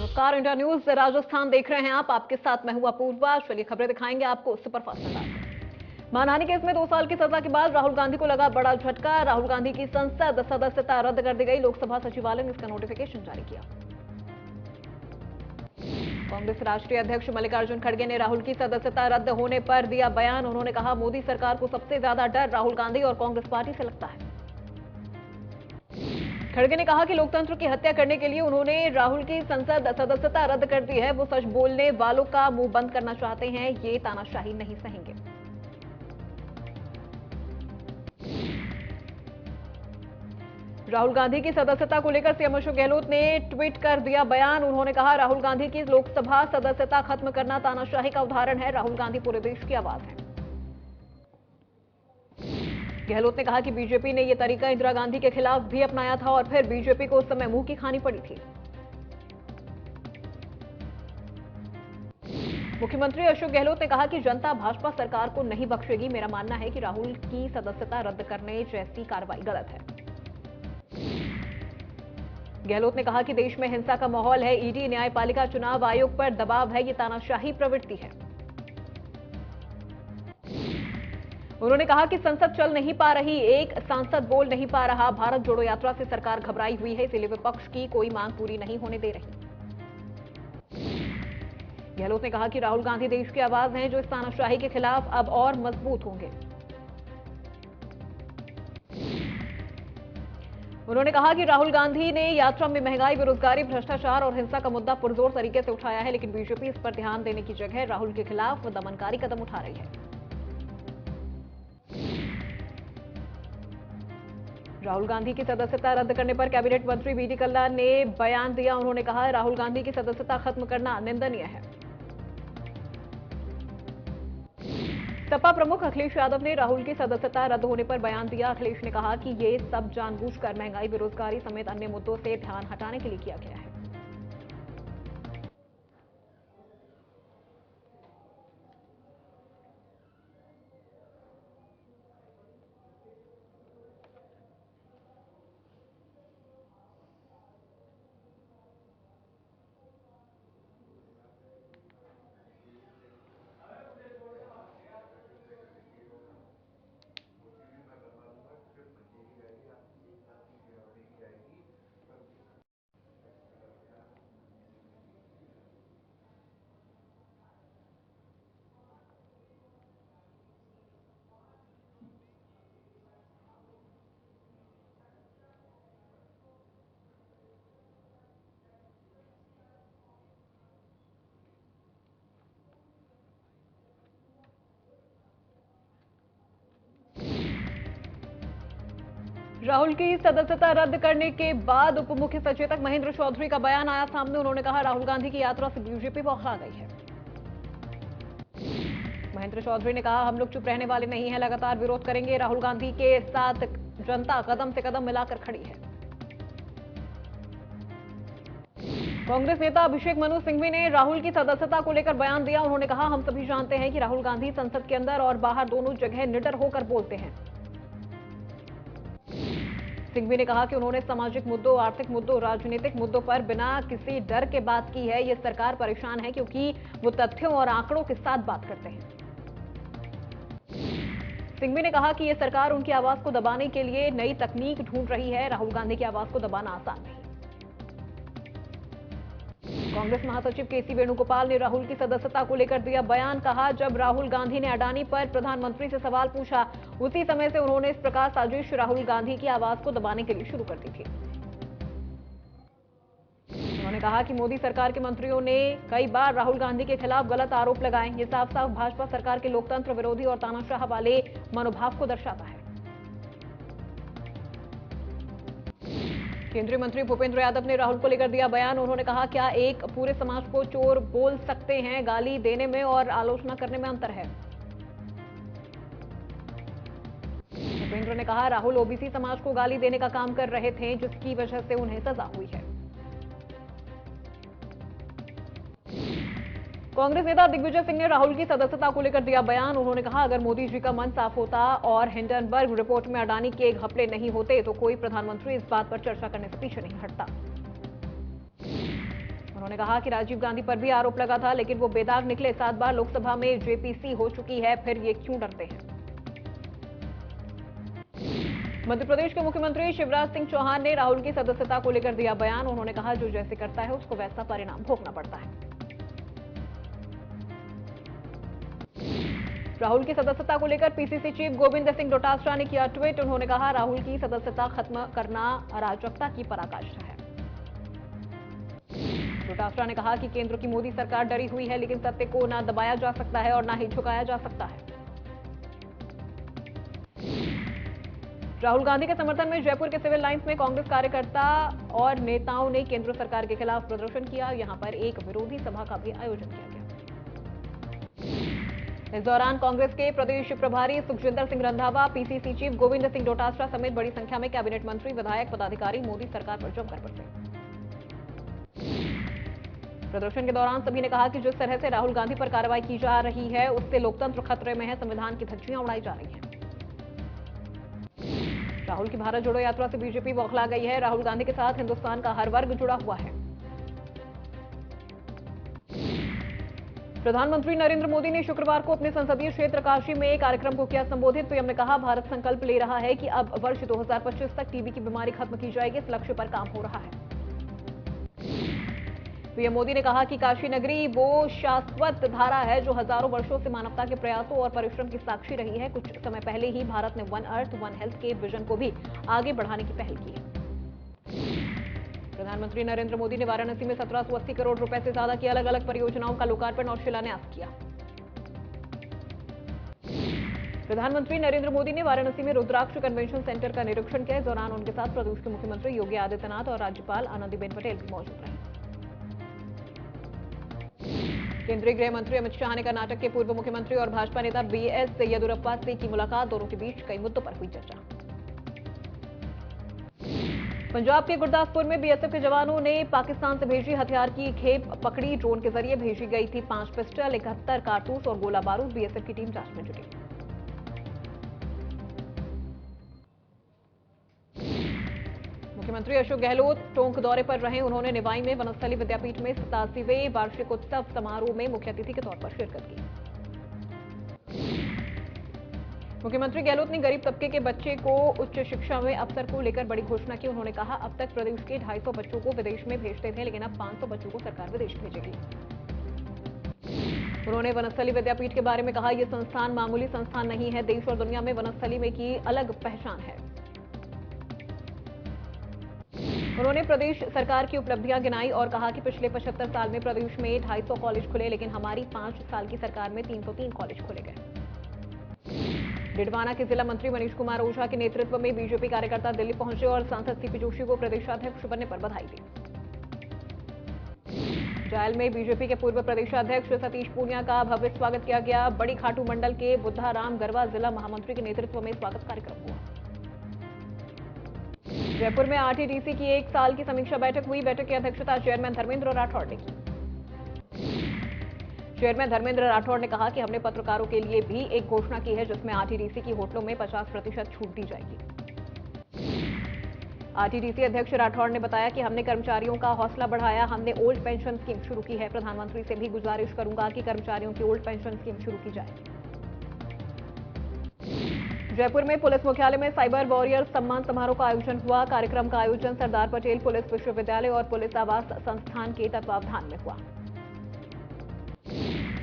नमस्कार, India news Rajasthan देख रहे हैं आप। आपके साथ मैं हूं अपूर्वा। चलिए खबरें दिखाएंगे आपको सुपरफास्ट अंदाज में। मानहानि केस में 2 साल की सजा के बाद राहुल गांधी को लगा बड़ा झटका। राहुल गांधी की संसद सदस्यता रद्द कर दी गई। लोकसभा सचिवालय ने इसका नोटिफिकेशन जारी किया। कांग्रेस राष्ट्रीय अध्यक्ष मल्लिकार्जुन खड़गे ने राहुल की सदस्यता रद्द होने पर दिया बयान। उन्होंने कहा, मोदी सरकार को सबसे ज्यादा डर राहुल गांधी और कांग्रेस पार्टी से लगता है। खड़गे ने कहा कि लोकतंत्र की हत्या करने के लिए उन्होंने राहुल की संसद सदस्यता रद्द कर दी है। वो सच बोलने वालों का मुंह बंद करना चाहते हैं। ये तानाशाही नहीं सहेंगे। राहुल गांधी की सदस्यता को लेकर सीएम अशोक गहलोत ने ट्वीट कर दिया बयान। उन्होंने कहा, राहुल गांधी की लोकसभा सदस्यता खत्म करना तानाशाही का उदाहरण है। राहुल गांधी पूरे देश की आवाज है। गहलोत ने कहा कि बीजेपी ने यह तरीका इंदिरा गांधी के खिलाफ भी अपनाया था और फिर बीजेपी को उस समय मुंह की खानी पड़ी थी। मुख्यमंत्री अशोक गहलोत ने कहा कि जनता भाजपा सरकार को नहीं बख्शेगी। मेरा मानना है कि राहुल की सदस्यता रद्द करने जैसी कार्रवाई गलत है। गहलोत ने कहा कि देश में हिंसा का माहौल है। ईडी, न्यायपालिका, चुनाव आयोग पर दबाव है। यह तानाशाही प्रवृत्ति है। उन्होंने कहा कि संसद चल नहीं पा रही, एक सांसद बोल नहीं पा रहा। भारत जोड़ो यात्रा से सरकार घबराई हुई है, इसलिए विपक्ष की कोई मांग पूरी नहीं होने दे रही। गहलोत ने कहा कि राहुल गांधी देश की आवाज हैं, जो इस तानाशाही के खिलाफ अब और मजबूत होंगे। उन्होंने कहा कि राहुल गांधी ने यात्रा में महंगाई, बेरोजगारी, भ्रष्टाचार और हिंसा का मुद्दा पुरजोर तरीके से उठाया है, लेकिन बीजेपी इस पर ध्यान देने की जगह राहुल के खिलाफ दमनकारी कदम उठा रही है। राहुल गांधी की सदस्यता रद्द करने पर कैबिनेट मंत्री बीडी कल्ला ने बयान दिया। उन्होंने कहा, राहुल गांधी की सदस्यता खत्म करना निंदनीय है। सपा प्रमुख अखिलेश यादव ने राहुल की सदस्यता रद्द होने पर बयान दिया। अखिलेश ने कहा कि ये सब जानबूझकर महंगाई, बेरोजगारी समेत अन्य मुद्दों से ध्यान हटाने के लिए किया गया है। राहुल की सदस्यता रद्द करने के बाद उप मुख्य सचेतक महेंद्र चौधरी का बयान आया सामने। उन्होंने कहा, राहुल गांधी की यात्रा से बीजेपी बौखला गई है। महेंद्र चौधरी ने कहा, हम लोग चुप रहने वाले नहीं हैं, लगातार विरोध करेंगे। राहुल गांधी के साथ जनता कदम से कदम मिलाकर खड़ी है। कांग्रेस नेता अभिषेक मनु सिंघवी ने राहुल की सदस्यता को लेकर बयान दिया। उन्होंने कहा, हम सभी जानते हैं कि राहुल गांधी संसद के अंदर और बाहर दोनों जगह निडर होकर बोलते हैं। सिंघवी ने कहा कि उन्होंने सामाजिक मुद्दों, आर्थिक मुद्दों, राजनीतिक मुद्दों पर बिना किसी डर के बात की है। यह सरकार परेशान है क्योंकि वो तथ्यों और आंकड़ों के साथ बात करते हैं। सिंघवी ने कहा कि यह सरकार उनकी आवाज को दबाने के लिए नई तकनीक ढूंढ रही है। राहुल गांधी की आवाज को दबाना आसान नहीं। कांग्रेस महासचिव केसी वेणुगोपाल ने राहुल की सदस्यता को लेकर दिया बयान। कहा, जब राहुल गांधी ने अडानी पर प्रधानमंत्री से सवाल पूछा, उसी समय से उन्होंने इस प्रकार साजिश राहुल गांधी की आवाज को दबाने के लिए शुरू कर दी थी। उन्होंने कहा कि मोदी सरकार के मंत्रियों ने कई बार राहुल गांधी के खिलाफ गलत आरोप लगाए। ये साफ साफ भाजपा सरकार के लोकतंत्र विरोधी और तानाशाह वाले मनोभाव को दर्शाता है। केंद्रीय मंत्री भूपेंद्र यादव ने राहुल को लेकर दिया बयान। उन्होंने कहा, क्या एक पूरे समाज को चोर बोल सकते हैं? गाली देने में और आलोचना करने में अंतर है। भूपेंद्र ने कहा, राहुल ओबीसी समाज को गाली देने का काम कर रहे थे, जिसकी वजह से उन्हें सजा हुई है। कांग्रेस नेता दिग्विजय सिंह ने राहुल की सदस्यता को लेकर दिया बयान। उन्होंने कहा, अगर मोदी जी का मन साफ होता और हिंडनबर्ग रिपोर्ट में अडानी के घपले नहीं होते तो कोई प्रधानमंत्री इस बात पर चर्चा करने से पीछे नहीं हटता। उन्होंने कहा कि राजीव गांधी पर भी आरोप लगा था, लेकिन वो बेदाग निकले। 7 बार लोकसभा में जेपीसी हो चुकी है, फिर ये क्यों डरते हैं। मध्य प्रदेश के मुख्यमंत्री शिवराज सिंह चौहान ने राहुल की सदस्यता को लेकर दिया बयान। उन्होंने कहा, जो जैसे करता है उसको वैसा परिणाम भोगना पड़ता है। राहुल की सदस्यता को लेकर पीसीसी चीफ गोविंद सिंह डोटासरा ने किया ट्वीट। उन्होंने कहा, राहुल की सदस्यता खत्म करना अराजकता की पराकाष्ठा है। डोटासरा ने कहा कि केंद्र की मोदी सरकार डरी हुई है, लेकिन सत्य को ना दबाया जा सकता है और ना ही झुकाया जा सकता है। राहुल गांधी के समर्थन में जयपुर के सिविल लाइंस में कांग्रेस कार्यकर्ता और नेताओं ने केंद्र सरकार के खिलाफ प्रदर्शन किया। यहां पर एक विरोधी सभा का भी आयोजन किया गया। इस दौरान कांग्रेस के प्रदेश प्रभारी सुखजिंदर सिंह रंधावा, पीसीसी चीफ गोविंद सिंह डोटासरा समेत बड़ी संख्या में कैबिनेट मंत्री, विधायक, पदाधिकारी मोदी सरकार पर जमकर बरसे। प्रदर्शन के दौरान सभी ने कहा कि जिस तरह से राहुल गांधी पर कार्रवाई की जा रही है, उससे लोकतंत्र खतरे में है, संविधान की धज्जियां उड़ाई जा रही हैं। राहुल की भारत जोड़ो यात्रा से बीजेपी बौखला गई है। राहुल गांधी के साथ हिंदुस्तान का हर वर्ग जुड़ा हुआ है। प्रधानमंत्री नरेंद्र मोदी ने शुक्रवार को अपने संसदीय क्षेत्र काशी में एक कार्यक्रम को किया संबोधित। पीएम ने कहा, भारत संकल्प ले रहा है कि अब वर्ष 2025 तक टीबी की बीमारी खत्म की जाएगी। इस लक्ष्य पर काम हो रहा है। पीएम मोदी ने कहा कि काशी नगरी वो शाश्वत धारा है जो हजारों वर्षों से मानवता के प्रयासों और परिश्रम की साक्षी रही है। कुछ समय पहले ही भारत ने वन अर्थ वन हेल्थ के विजन को भी आगे बढ़ाने की पहल की है। प्रधानमंत्री नरेंद्र मोदी ने वाराणसी में 1780 करोड़ रुपए से ज्यादा की अलग अलग परियोजनाओं का लोकार्पण और शिलान्यास किया। प्रधानमंत्री नरेंद्र मोदी ने वाराणसी में रुद्राक्ष कन्वेंशन सेंटर का निरीक्षण किया। इस दौरान उनके साथ प्रदेश के मुख्यमंत्री योगी आदित्यनाथ और राज्यपाल आनंदीबेन पटेल भी मौजूद रहे। केंद्रीय गृह मंत्री अमित शाह ने कर्नाटक के पूर्व मुख्यमंत्री और भाजपा नेता बीएस येदियुरप्पा से की मुलाकात। दोनों के बीच कई मुद्दों पर हुई चर्चा। पंजाब के गुरदासपुर में बीएसएफ के जवानों ने पाकिस्तान से भेजी हथियार की खेप पकड़ी। ड्रोन के जरिए भेजी गई थी 5 पिस्टल, 71 कारतूस और गोला बारूद। बीएसएफ की टीम जांच में जुटी। मुख्यमंत्री अशोक गहलोत टोंक दौरे पर रहे। उन्होंने निवाई में वनस्थली विद्यापीठ में 87वें वार्षिक उत्सव समारोह में मुख्य अतिथि के तौर पर शिरकत की। मुख्यमंत्री गहलोत ने गरीब तबके के बच्चे को उच्च शिक्षा में अवसर को लेकर बड़ी घोषणा की। उन्होंने कहा, अब तक प्रदेश के 250 बच्चों को विदेश में भेजते थे, लेकिन अब 500 बच्चों को सरकार विदेश भेजेगी। उन्होंने वनस्थली विद्यापीठ के बारे में कहा, यह संस्थान मामूली संस्थान नहीं है। देश और दुनिया में वनस्थली में की अलग पहचान है। उन्होंने प्रदेश सरकार की उपलब्धियां गिनाई और कहा कि पिछले 75 साल में प्रदेश में 250 कॉलेज खुले, लेकिन हमारी 5 साल की सरकार में 303 कॉलेज खोले गए। डिडवाना के जिला मंत्री मनीष कुमार ओझा के नेतृत्व में बीजेपी कार्यकर्ता दिल्ली पहुंचे और सांसद सीपी जोशी को प्रदेशाध्यक्ष बनने पर बधाई दी। जायल में बीजेपी के पूर्व प्रदेशाध्यक्ष सतीश पूनिया का भव्य स्वागत किया गया। बड़ी खाटू मंडल के बुद्धाराम गरवा जिला महामंत्री के नेतृत्व में स्वागत कार्यक्रम हुआ। जयपुर में आरटीडीसी की 1 साल की समीक्षा बैठक हुई। बैठक की अध्यक्षता चेयरमैन धर्मेंद्र राठौड़ ने की। चेयरमैन धर्मेंद्र राठौड़ ने कहा कि हमने पत्रकारों के लिए भी एक घोषणा की है, जिसमें आरटीडीसी की होटलों में 50% छूट दी जाएगी। आरटीडीसी अध्यक्ष राठौड़ ने बताया कि हमने कर्मचारियों का हौसला बढ़ाया। हमने ओल्ड पेंशन स्कीम शुरू की है। प्रधानमंत्री से भी गुजारिश करूंगा कि कर्मचारियों की ओल्ड पेंशन स्कीम शुरू की जाए। जयपुर में पुलिस मुख्यालय में साइबर वॉरियर्स सम्मान समारोह का आयोजन हुआ। कार्यक्रम का आयोजन सरदार पटेल पुलिस विश्वविद्यालय और पुलिस आवास संस्थान के तत्वावधान में हुआ।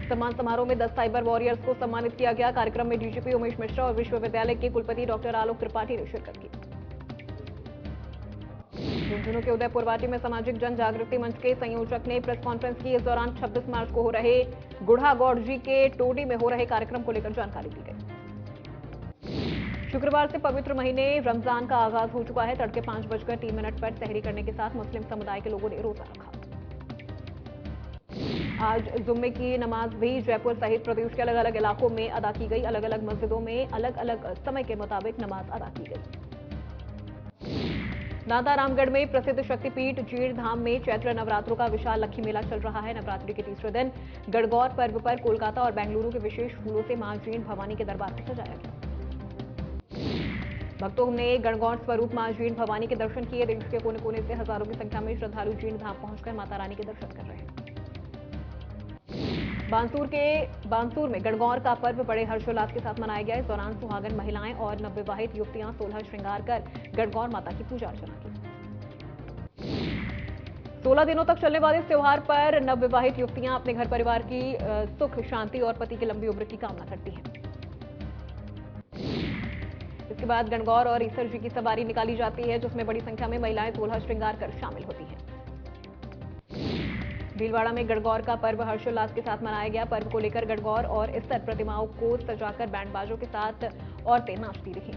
सम्मान समारोह में 10 साइबर वॉरियर्स को सम्मानित किया गया। कार्यक्रम में डीजीपी उमेश मिश्रा और विश्वविद्यालय के कुलपति डॉक्टर आलोक त्रिपाठी ने शिरकत की। झुंझुनू के उदयपुरवाटी में सामाजिक जन जागृति मंच के संयोजक ने प्रेस कॉन्फ्रेंस की। इस दौरान 26 मार्च को हो रहे गुढ़ा गौड़ जी के टोडी में हो रहे कार्यक्रम को लेकर जानकारी दी गई। शुक्रवार से पवित्र महीने रमजान का आगाज हो चुका है। तड़के 5:03 पर सहरी करने के साथ मुस्लिम समुदाय के लोगों ने रोजा रखा। आज जुम्मे की नमाज भी जयपुर सहित प्रदेश के अलग अलग इलाकों में अदा की गई। अलग अलग मस्जिदों में अलग अलग समय के मुताबिक नमाज अदा की गई। नांदा रामगढ़ में प्रसिद्ध शक्तिपीठ जीण धाम में चैत्र नवरात्रों का विशाल लक्खी मेला चल रहा है। नवरात्रि के तीसरे दिन गणगौर पर्व पर कोलकाता और बेंगलुरु के विशेष फूलों से मां जीण भवानी के दरबार को सजाया गया। भक्तों ने गणगौर स्वरूप मां जीण भवानी के दर्शन किए। देश के कोने कोने से हजारों की संख्या में श्रद्धालु जीण धाम पहुंचकर माता रानी के दर्शन कर रहे हैं। बानसूर में गणगौर का पर्व बड़े हर्षोल्लास के साथ मनाया गया। इस दौरान सुहागन महिलाएं और नवविवाहित युवतियां 16 श्रृंगार कर गणगौर माता की पूजा अर्चना की। 16 दिनों तक चलने वाले इस त्योहार पर नवविवाहित युवतियां अपने घर परिवार की सुख शांति और पति की लंबी उम्र की कामना करती हैं। इसके बाद गणगौर और ईसर जी की सवारी निकाली जाती है, जिसमें बड़ी संख्या में महिलाएं 16 श्रृंगार कर शामिल होती हैं। भीलवाड़ा में गणगौर का पर्व हर्षोल्लास के साथ मनाया गया। पर्व को लेकर गणगौर और ईसर प्रतिमाओं को सजाकर बैंड बाजों के साथ औरतें नाचती रहीं।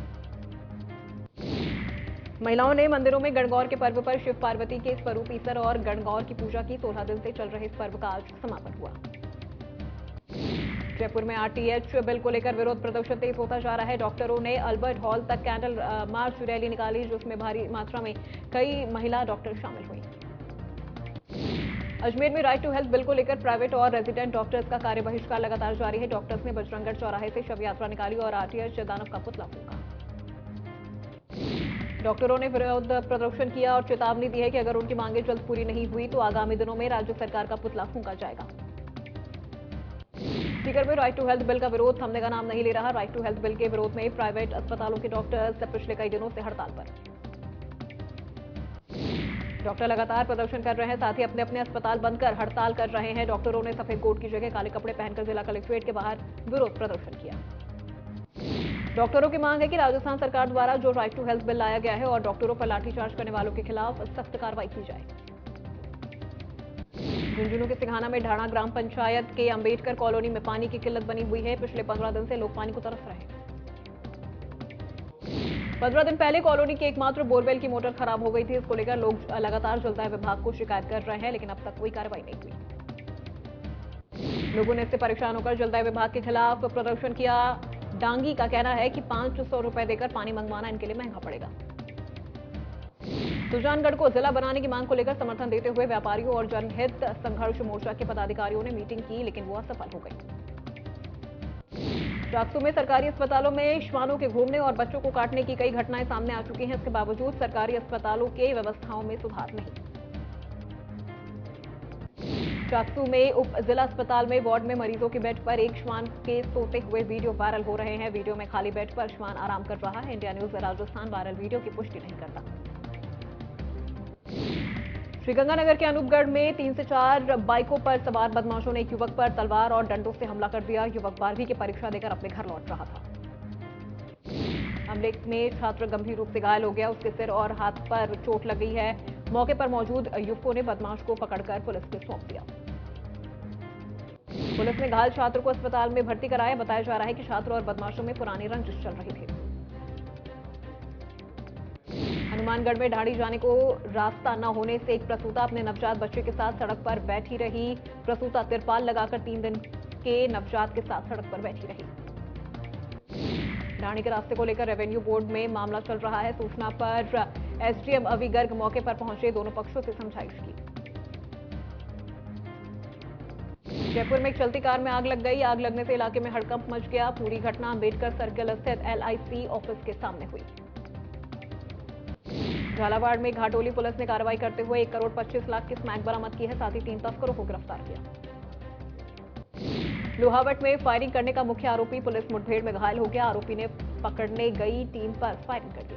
महिलाओं ने मंदिरों में गणगौर के पर्व पर शिव पार्वती के स्वरूप ईसर और गणगौर की पूजा की। 16 दिन से चल रहे इस पर्व का आज समापन हुआ। जयपुर में आरटीएच बिल को लेकर विरोध प्रदर्शन तेज होता जा रहा है। डॉक्टरों ने अल्बर्ट हॉल तक कैंडल मार्च रैली निकाली, जिसमें भारी मात्रा में कई महिला डॉक्टर शामिल हुई। अजमेर में राइट टू हेल्थ बिल को लेकर प्राइवेट और रेजिडेंट डॉक्टर्स का कार्य बहिष्कार लगातार जारी है। डॉक्टर्स ने बजरंगगढ़ चौराहे से शव यात्रा निकाली और आरटीएच दानव का पुतला फूंका। डॉक्टरों ने विरोध प्रदर्शन किया और चेतावनी दी है कि अगर उनकी मांगें जल्द पूरी नहीं हुई तो आगामी दिनों में राज्य सरकार का पुतला फूंका जाएगा। सीकर में राइट टू हेल्थ बिल का विरोध थमने का नाम नहीं ले रहा। राइट टू हेल्थ बिल के विरोध में प्राइवेट अस्पतालों के डॉक्टर्स पिछले कई दिनों से हड़ताल पर। डॉक्टर लगातार प्रदर्शन कर रहे हैं, साथ ही अपने अपने अस्पताल बंद कर हड़ताल कर रहे हैं। डॉक्टरों ने सफेद कोट की जगह काले कपड़े पहनकर जिला कलेक्ट्रेट के बाहर विरोध प्रदर्शन किया। डॉक्टरों की मांग है कि राजस्थान सरकार द्वारा जो राइट टू हेल्थ बिल लाया गया है और डॉक्टरों पर लाठीचार्ज करने वालों के खिलाफ सख्त कार्रवाई की जाए। झुंझुनू के सिंघाना में ढाणा ग्राम पंचायत के अंबेडकर कॉलोनी में पानी की किल्लत बनी हुई है। पिछले 15 दिन से लोग पानी को तरस रहे हैं। 15 दिन पहले कॉलोनी की एकमात्र बोरवेल की मोटर खराब हो गई थी। इसको लेकर लोग लगातार जलदाय विभाग को शिकायत कर रहे हैं, लेकिन अब तक कोई कार्रवाई नहीं हुई। लोगों ने इससे परेशान होकर जलदाय विभाग के खिलाफ प्रदर्शन किया। डांगी का कहना है कि 500 रुपए देकर पानी मंगवाना इनके लिए महंगा पड़ेगा। सुजानगढ़ को जिला बनाने की मांग को लेकर समर्थन देते हुए व्यापारियों और जनहित संघर्ष मोर्चा के पदाधिकारियों ने मीटिंग की, लेकिन वो असफल हो गई। चाकसू में सरकारी अस्पतालों में श्वानों के घूमने और बच्चों को काटने की कई घटनाएं सामने आ चुकी हैं। इसके बावजूद सरकारी अस्पतालों के व्यवस्थाओं में सुधार नहीं। चाकसू में उप जिला अस्पताल में वार्ड में मरीजों के बेड पर एक श्वान के सोते हुए वीडियो वायरल हो रहे हैं। वीडियो में खाली बेड पर श्वान आराम कर रहा है। India news Rajasthan viral video की पुष्टि नहीं करता। श्रीगंगानगर के अनूपगढ़ में 3 से 4 बाइकों पर सवार बदमाशों ने एक युवक पर तलवार और डंडों से हमला कर दिया। युवक 12वीं की परीक्षा देकर अपने घर लौट रहा था। हमले में छात्र गंभीर रूप से घायल हो गया। उसके सिर और हाथ पर चोट लग गई है। मौके पर मौजूद युवकों ने बदमाश को पकड़कर पुलिस को सौंप दिया। पुलिस ने घायल छात्र को अस्पताल में भर्ती कराया। बताया जा रहा है कि छात्र और बदमाशों में पुरानी रंजिश चल रही थी। हनुमानगढ़ में ढाड़ी जाने को रास्ता न होने से एक प्रसूता अपने नवजात बच्चे के साथ सड़क पर बैठी रही। प्रसूता तिरपाल लगाकर 3 दिन के नवजात के साथ सड़क पर बैठी रही। ढाणी के रास्ते को लेकर रेवेन्यू बोर्ड में मामला चल रहा है। सूचना पर एसडीएम अवि गर्ग मौके पर पहुंचे, दोनों पक्षों से समझाइश की। जयपुर में एक चलती कार में आग लग गई। आग लगने से इलाके में हड़कंप मच गया। पूरी घटना अंबेडकर सर्कल स्थित LIC ऑफिस के सामने हुई। झालावाड़ में घाटोली पुलिस ने कार्रवाई करते हुए 1 करोड़ 25 लाख की स्मैक बरामद की है। साथ ही 3 तस्करों को गिरफ्तार किया। लोहावट में फायरिंग करने का मुख्य आरोपी पुलिस मुठभेड़ में घायल हो गया। आरोपी ने पकड़ने गई टीम पर फायरिंग कर दी।